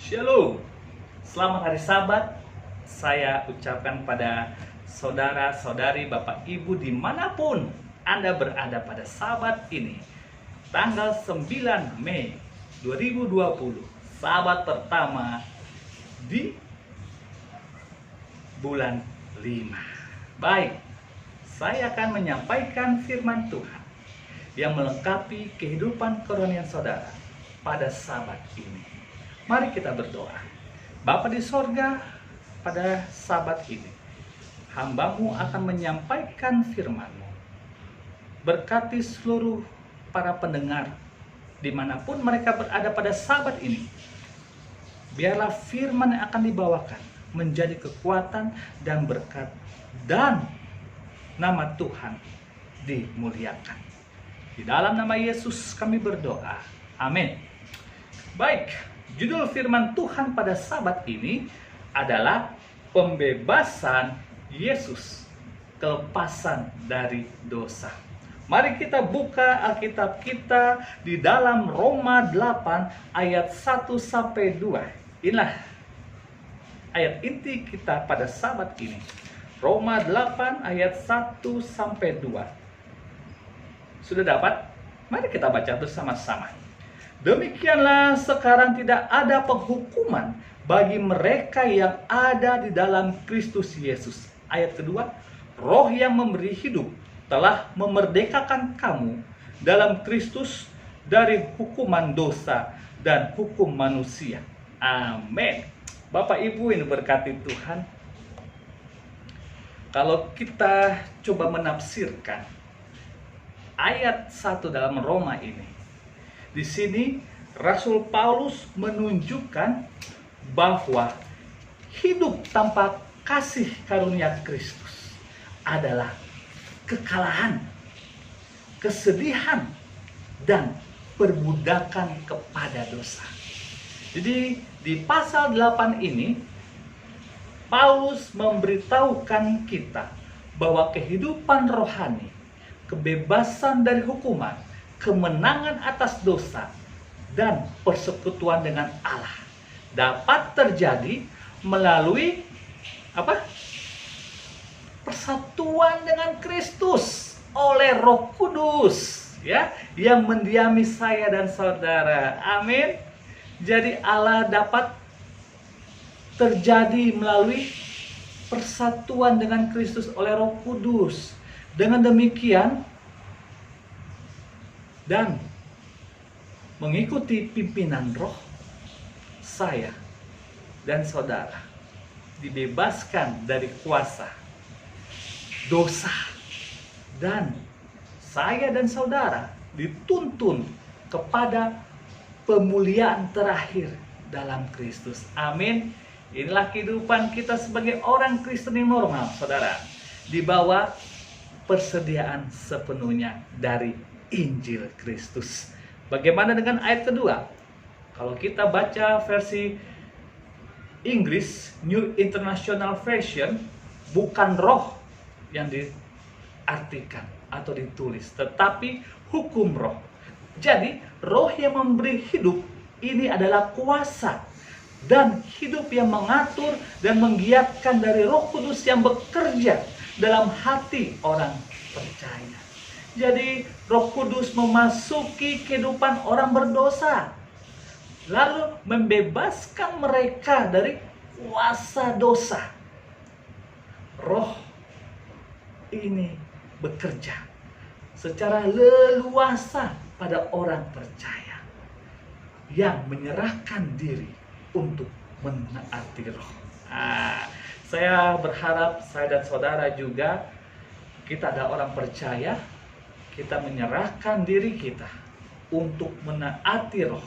Shalom, selamat hari Sabat. Saya ucapkan pada saudara-saudari, Bapak Ibu dimanapun Anda berada pada Sabat ini, tanggal 9 Mei 2020, Sabat pertama di bulan 5. Baik, saya akan menyampaikan firman Tuhan yang melengkapi kehidupan kerohanian saudara pada Sabat ini. Mari kita berdoa. Bapa di sorga, pada Sabat ini hamba-Mu akan menyampaikan firman-Mu. Berkati seluruh para pendengar dimanapun mereka berada pada Sabat ini. Biarlah firman yang akan dibawakan menjadi kekuatan dan berkat, dan nama Tuhan dimuliakan. Di dalam nama Yesus kami berdoa. Amin. Baik, judul firman Tuhan pada Sabat ini adalah pembebasan Yesus, kelepasan dari dosa. Mari kita buka Alkitab kita di dalam Roma 8 ayat 1 sampai 2. Inilah ayat inti kita pada Sabat ini. Roma 8 ayat 1 sampai 2. Sudah dapat? Mari kita baca bersama-sama. Demikianlah sekarang tidak ada penghukuman bagi mereka yang ada di dalam Kristus Yesus. Ayat kedua, Roh yang memberi hidup telah memerdekakan kamu dalam Kristus dari hukuman dosa dan hukum manusia. Amin. Bapak Ibu yang diberkati Tuhan, kalau kita coba menafsirkan ayat 1 dalam Roma ini, di sini Rasul Paulus menunjukkan bahwa hidup tanpa kasih karunia Kristus adalah kekalahan, kesedihan, dan perbudakan kepada dosa. Jadi di pasal 8 ini Paulus memberitahukan kita bahwa kehidupan rohani, kebebasan dari hukuman, kemenangan atas dosa, dan persekutuan dengan Allah dapat terjadi melalui persatuan dengan Kristus oleh Roh Kudus, ya, yang mendiami saya dan saudara. Amin. Jadi Allah dapat terjadi melalui persatuan dengan Kristus oleh Roh Kudus. Dengan demikian, dan mengikuti pimpinan Roh, saya dan saudara dibebaskan dari kuasa dosa, dan saya dan saudara dituntun kepada pemuliaan terakhir dalam Kristus. Amin. Inilah kehidupan kita sebagai orang Kristen yang normal, saudara, di bawah persediaan sepenuhnya dari Injil Kristus. Bagaimana dengan ayat kedua? Kalau kita baca versi Inggris, New International Version, bukan roh yang diartikan atau ditulis, tetapi hukum roh. Jadi, roh yang memberi hidup ini adalah kuasa dan hidup yang mengatur dan menggiatkan dari Roh Kudus yang bekerja dalam hati orang percaya. Jadi Roh Kudus memasuki kehidupan orang berdosa, lalu membebaskan mereka dari kuasa dosa. Roh ini bekerja secara leluasa pada orang percaya yang menyerahkan diri untuk menaati Roh. Saya berharap saya dan saudara juga, kita adalah orang percaya, kita menyerahkan diri kita untuk menaati Roh,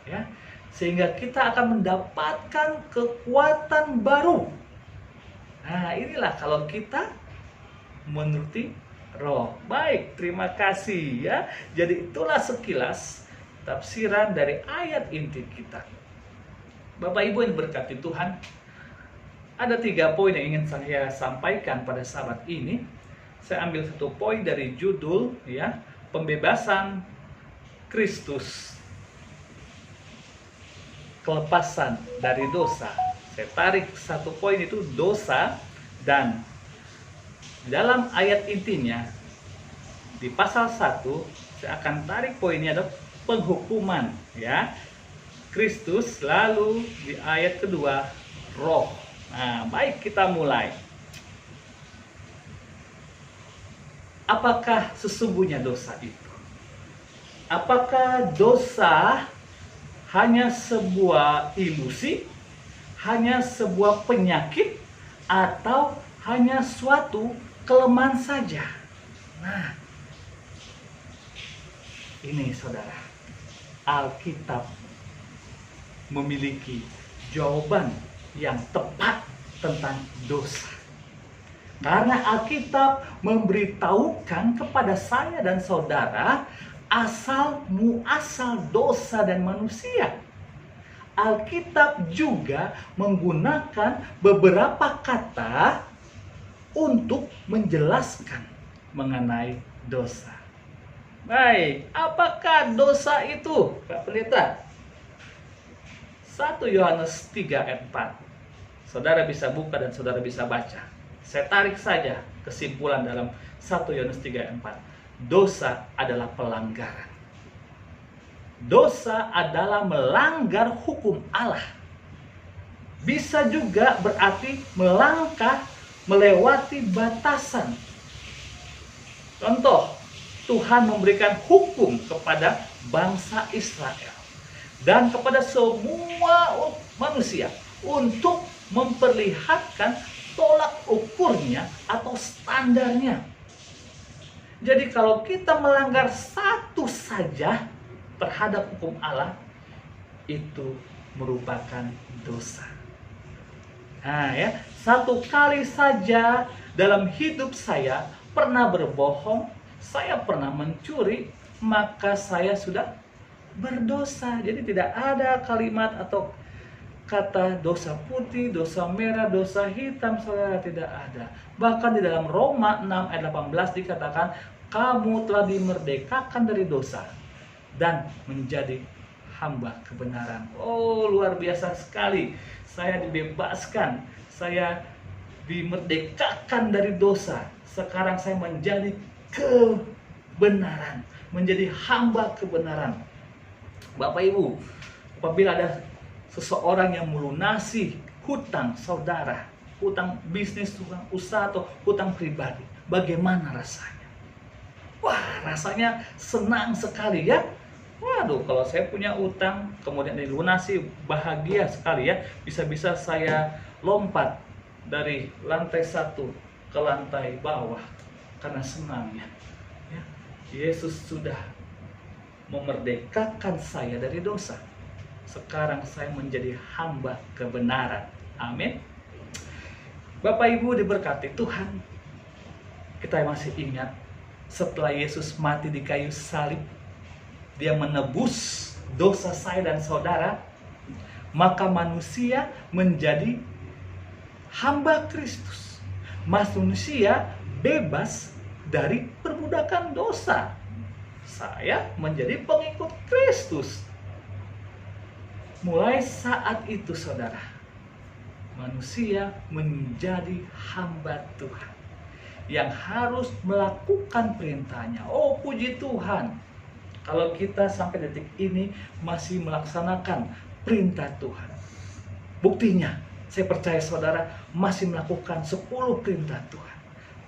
ya, sehingga kita akan mendapatkan kekuatan baru. Nah, inilah kalau kita menuruti Roh. Baik, terima kasih ya. Jadi itulah sekilas tafsiran dari ayat inti kita. Bapak Ibu yang diberkati Tuhan, ada 3 poin yang ingin saya sampaikan pada Sabat ini. Saya ambil 1 poin dari judul, ya, pembebasan Kristus. kelepasan dari dosa. Saya tarik satu poin itu dosa, dan dalam ayat intinya di pasal 1 saya akan tarik poinnya adalah penghukuman, ya. Kristus, lalu di ayat kedua roh. Nah, baik, kita mulai. Apakah sesungguhnya dosa itu? Apakah dosa hanya sebuah ilusi, hanya sebuah penyakit, atau hanya suatu kelemahan saja? Nah, ini saudara, Alkitab memiliki jawaban yang tepat tentang dosa. Karena Alkitab memberitahukan kepada saya dan saudara asal muasal dosa dan manusia. Alkitab juga menggunakan beberapa kata untuk menjelaskan mengenai dosa. Baik, apakah dosa itu, Pak Pendeta? 1 Yohanes 3 ayat 4. Saudara bisa buka dan saudara bisa baca. Saya tarik saja kesimpulan dalam 1 Yohanes 3 ayat 4. Dosa adalah pelanggaran. Dosa adalah melanggar hukum Allah. Bisa juga berarti melangkah, melewati batasan. Contoh, Tuhan memberikan hukum kepada bangsa Israel dan kepada semua manusia untuk memperlihatkan tolak ukurnya atau standarnya. Jadi kalau kita melanggar satu saja terhadap hukum Allah, itu merupakan dosa. Nah ya, satu kali saja dalam hidup saya pernah berbohong, saya pernah mencuri, maka saya sudah berdosa. Jadi tidak ada kalimat atau kata dosa putih, dosa merah, dosa hitam, saudara, tidak ada. Bahkan di dalam Roma 6 ayat 18 dikatakan, kamu telah dimerdekakan dari dosa dan menjadi hamba kebenaran. Oh, luar biasa sekali. Saya dibebaskan, saya dimerdekakan dari dosa. Sekarang saya menjadi kebenaran, menjadi hamba kebenaran. Bapak Ibu, apabila ada seseorang yang melunasi hutang saudara, hutang bisnis, hutang usaha, atau hutang pribadi, bagaimana rasanya? Wah, rasanya senang sekali ya. Waduh, kalau saya punya utang kemudian dilunasi, bahagia sekali ya. Bisa-bisa saya lompat dari lantai 1 ke lantai bawah karena senangnya. Ya, Yesus sudah memerdekakan saya dari dosa. Sekarang saya menjadi hamba kebenaran. Amin. Bapak Ibu diberkati Tuhan. Kita masih ingat setelah Yesus mati di kayu salib, Dia menebus dosa saya dan saudara, maka manusia menjadi hamba Kristus. Manusia bebas dari perbudakan dosa. Saya menjadi pengikut Kristus. Mulai saat itu saudara, manusia menjadi hamba Tuhan yang harus melakukan perintahnya. Oh, puji Tuhan, kalau kita sampai detik ini masih melaksanakan perintah Tuhan. Buktinya, saya percaya saudara masih melakukan 10 perintah Tuhan.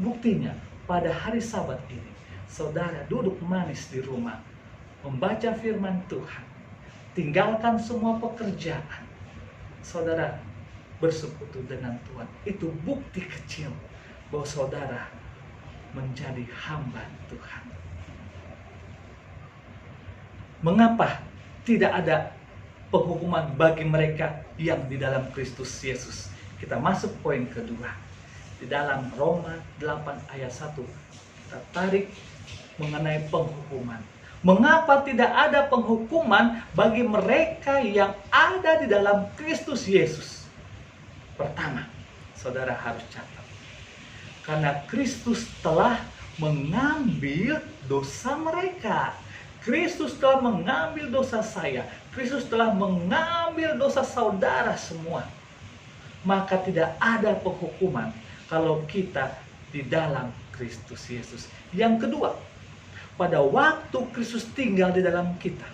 Buktinya, pada hari Sabat ini, saudara duduk manis di rumah, membaca firman Tuhan, tinggalkan semua pekerjaan, saudara bersekutu dengan Tuhan. Itu bukti kecil bahwa saudara menjadi hamba Tuhan. Mengapa tidak ada penghukuman bagi mereka yang di dalam Kristus Yesus? Kita masuk poin kedua. Di dalam Roma 8 ayat 1, kita tarik mengenai penghukuman. Mengapa tidak ada penghukuman bagi mereka yang ada di dalam Kristus Yesus? Pertama, saudara harus catat. Karena Kristus telah mengambil dosa mereka. Kristus telah mengambil dosa saya. Kristus telah mengambil dosa saudara semua. Maka tidak ada penghukuman kalau kita di dalam Kristus Yesus. Yang kedua, pada waktu Kristus tinggal di dalam kita,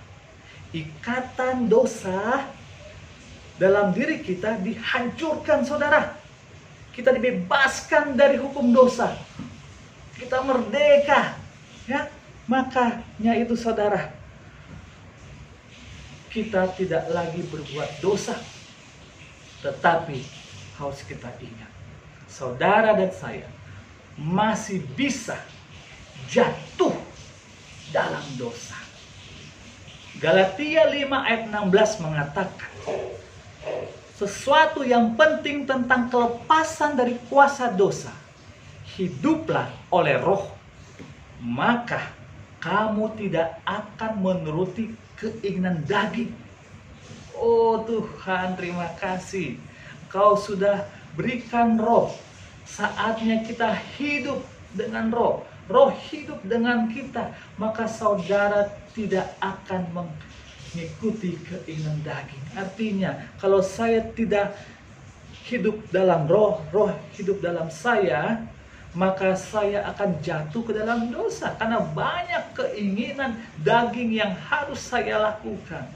ikatan dosa dalam diri kita dihancurkan, saudara. Kita dibebaskan dari hukum dosa. Kita merdeka, ya. Makanya itu, saudara, kita tidak lagi berbuat dosa. Tetapi harus kita ingat, saudara dan saya masih bisa jatuh dalam dosa. Galatia 5 ayat 16 mengatakan, sesuatu yang penting tentang kelepasan dari kuasa dosa, hiduplah oleh Roh, maka kamu tidak akan menuruti keinginan daging. Oh Tuhan, terima kasih. Kau sudah berikan Roh. Saatnya kita hidup dengan Roh. Roh hidup dengan kita. Maka saudara tidak akan mengikuti keinginan daging. Artinya, kalau saya tidak hidup dalam Roh, Roh hidup dalam saya, maka saya akan jatuh ke dalam dosa. Karena banyak keinginan daging yang harus saya lakukan.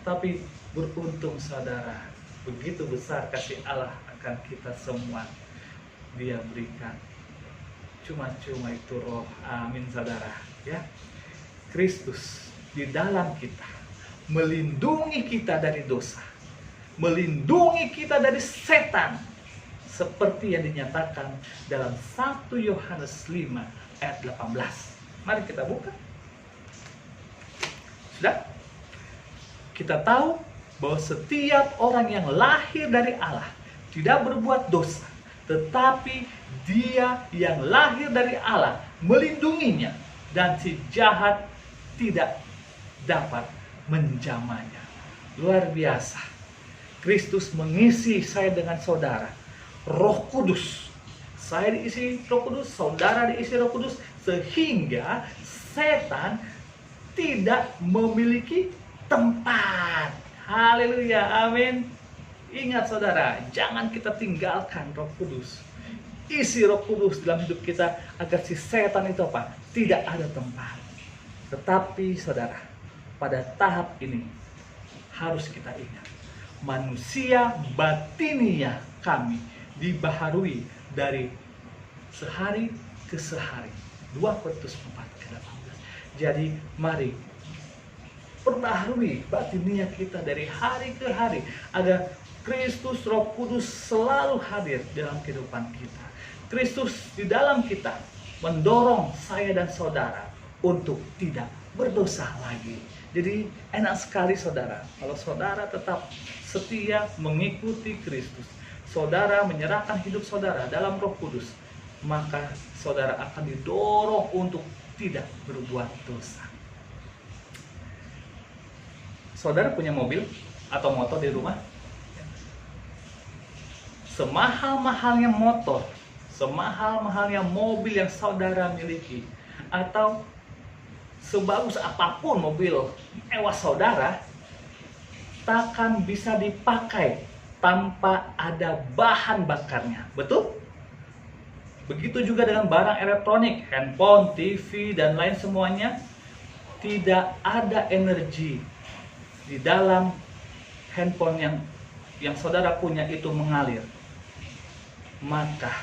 Tapi beruntung, saudara, begitu besar kasih Allah akan kita semua. Dia berikan cuma-cuma itu Roh. Amin, saudara, ya. Kristus di dalam kita melindungi kita dari dosa, melindungi kita dari setan, seperti yang dinyatakan dalam 1 Yohanes 5 ayat 18. Mari kita buka. Sudah? Kita tahu bahwa setiap orang yang lahir dari Allah tidak berbuat dosa, tetapi dia yang lahir dari Allah melindunginya, dan si jahat tidak dapat menjamahnya. Luar biasa. Kristus mengisi saya dengan saudara. Roh Kudus. Saya diisi Roh Kudus, saudara diisi Roh Kudus, sehingga setan tidak memiliki tempat. Haleluya, amin. Ingat, saudara, jangan kita tinggalkan Roh Kudus. Isi Roh Kudus dalam hidup kita agar si setan itu apa? Tidak ada tempat. Tetapi saudara, pada tahap ini harus kita ingat, manusia batinia kami dibaharui dari sehari ke sehari. 2 Korintus 4:18. Jadi mari perbaharui batinia kita dari hari ke hari, agar Kristus Roh Kudus selalu hadir dalam kehidupan kita. Kristus di dalam kita mendorong saya dan saudara untuk tidak berdosa lagi. Jadi enak sekali, saudara, kalau saudara tetap setia mengikuti Kristus, saudara menyerahkan hidup saudara dalam Roh Kudus, maka saudara akan didorong untuk tidak berbuat dosa. Saudara punya mobil atau motor di rumah? Semahal-mahalnya motor, semahal-mahalnya mobil yang saudara miliki, atau sebagus apapun mobil mewah saudara, takkan bisa dipakai tanpa ada bahan bakarnya. Betul? Begitu juga dengan barang elektronik, handphone, TV, dan lain semuanya. Tidak ada energi di dalam handphone yang saudara punya itu mengalir, maka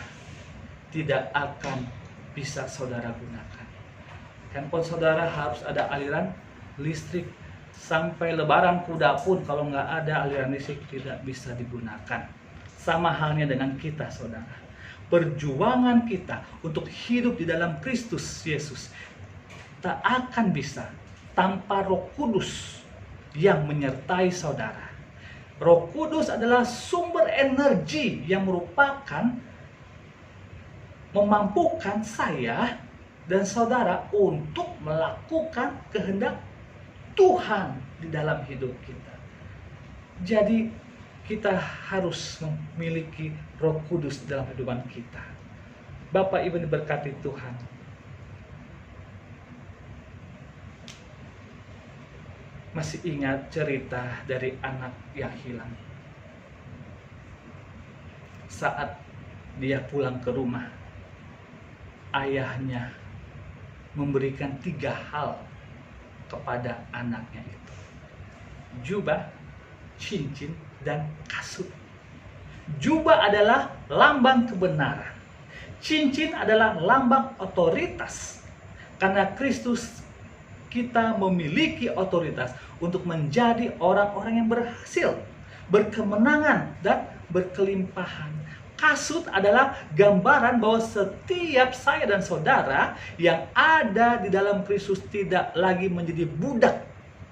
tidak akan bisa saudara gunakan. Handphone saudara harus ada aliran listrik. Sampai lebaran kuda pun kalau nggak ada aliran listrik tidak bisa digunakan. Sama halnya dengan kita, saudara. Perjuangan kita untuk hidup di dalam Kristus Yesus tak akan bisa tanpa Roh Kudus yang menyertai saudara. Roh Kudus adalah sumber energi yang merupakan memampukan saya dan saudara untuk melakukan kehendak Tuhan di dalam hidup kita. Jadi kita harus memiliki Roh Kudus dalam kehidupan kita. Bapak Ibu diberkati Tuhan. Masih ingat cerita dari anak yang hilang? Saat dia pulang ke rumah, ayahnya memberikan 3 hal kepada anaknya itu: jubah, cincin, dan kasut. Jubah adalah lambang kebenaran. Cincin adalah lambang otoritas. Karena Kristus, kita memiliki otoritas untuk menjadi orang-orang yang berhasil, berkemenangan, dan berkelimpahan. Kasut adalah gambaran bahwa setiap saya dan saudara yang ada di dalam Kristus tidak lagi menjadi budak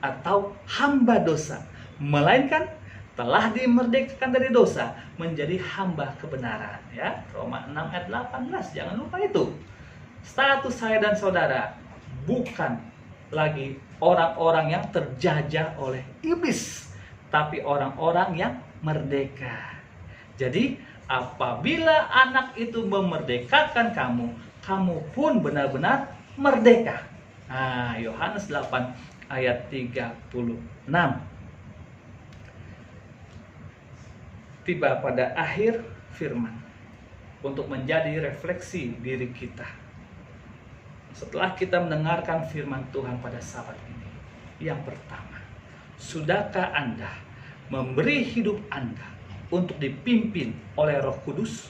atau hamba dosa, melainkan telah dimerdekakan dari dosa menjadi hamba kebenaran. Ya, Roma 6 ayat 18, jangan lupa itu. Status saya dan saudara bukan lagi orang-orang yang terjajah oleh iblis, tapi orang-orang yang merdeka. Jadi apabila anak itu memerdekakan kamu, kamu pun benar-benar merdeka. Nah, Yohanes 8 ayat 36. Tiba pada akhir firman untuk menjadi refleksi diri kita. Setelah kita mendengarkan firman Tuhan pada saat ini, yang pertama, sudahkah Anda memberi hidup Anda untuk dipimpin oleh Roh Kudus?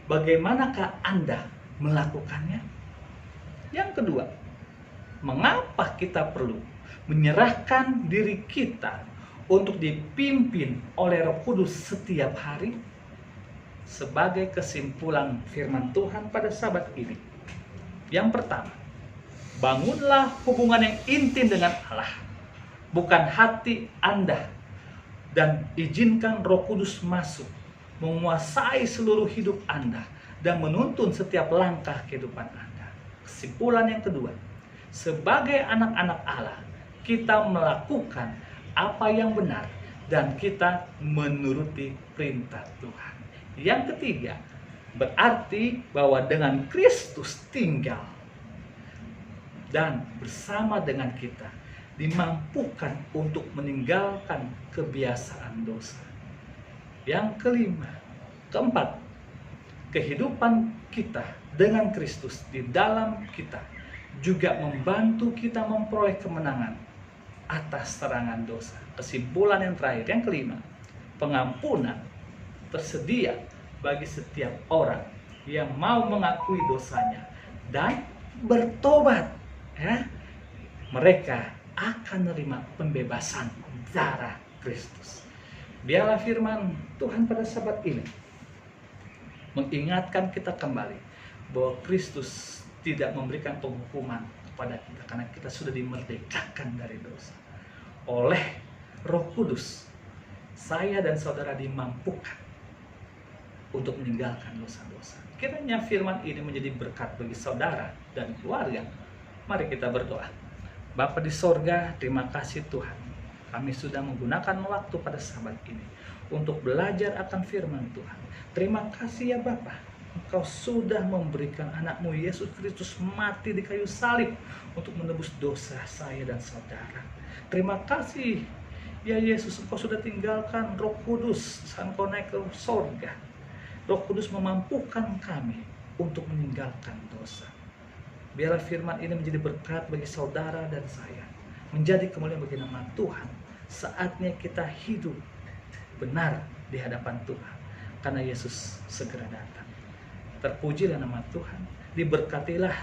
Bagaimanakah Anda melakukannya? Yang kedua, mengapa kita perlu menyerahkan diri kita untuk dipimpin oleh Roh Kudus setiap hari? Sebagai kesimpulan firman Tuhan pada sabat ini, yang pertama, bangunlah hubungan yang intim dengan Allah, bukan hati Anda, dan izinkan Roh Kudus masuk, menguasai seluruh hidup Anda, dan menuntun setiap langkah kehidupan Anda. Kesimpulan yang kedua, sebagai anak-anak Allah, kita melakukan apa yang benar, dan kita menuruti perintah Tuhan. Yang ketiga, berarti bahwa dengan Kristus tinggal dan bersama dengan kita, dimampukan untuk meninggalkan kebiasaan dosa. Yang keempat, kehidupan kita dengan Kristus di dalam kita juga membantu kita memperoleh kemenangan atas serangan dosa. Kesimpulan yang terakhir, yang kelima, pengampunan tersedia bagi setiap orang yang mau mengakui dosanya dan bertobat. Ya, mereka akan menerima pembebasan darah Kristus. Biarlah firman Tuhan pada sabat ini mengingatkan kita kembali bahwa Kristus tidak memberikan penghukuman kepada kita karena kita sudah dimerdekakan dari dosa. Oleh Roh Kudus, saya dan saudara dimampukan untuk meninggalkan dosa-dosa. Kiranya firman ini menjadi berkat bagi saudara dan keluarga. Mari kita berdoa. Bapa di sorga, terima kasih Tuhan. Kami sudah menggunakan waktu pada sabat ini untuk belajar akan firman Tuhan. Terima kasih ya Bapa. Engkau sudah memberikan anakmu Yesus Kristus mati di kayu salib untuk menebus dosa saya dan saudara. Terima kasih ya Yesus, Engkau sudah tinggalkan Roh Kudus saat Engkau naik ke sorga. Roh Kudus memampukan kami untuk meninggalkan dosa. Biarlah firman ini menjadi berkat bagi saudara dan saya, menjadi kemuliaan bagi nama Tuhan. Saatnya kita hidup benar di hadapan Tuhan, karena Yesus segera datang. Terpujilah nama Tuhan. Diberkatilah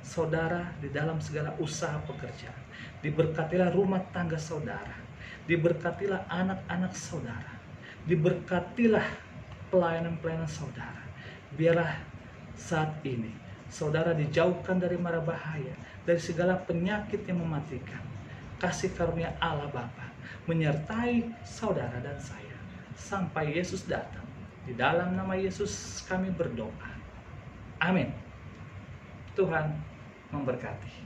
saudara di dalam segala usaha pekerjaan. Diberkatilah rumah tangga saudara. Diberkatilah anak-anak saudara. Diberkatilah pelayanan-pelayanan saudara. Biarlah saat ini saudara dijauhkan dari mara bahaya, dari segala penyakit yang mematikan. Kasih karunia Allah Bapa menyertai saudara dan saya sampai Yesus datang. Di dalam nama Yesus kami berdoa. Amin. Tuhan memberkati.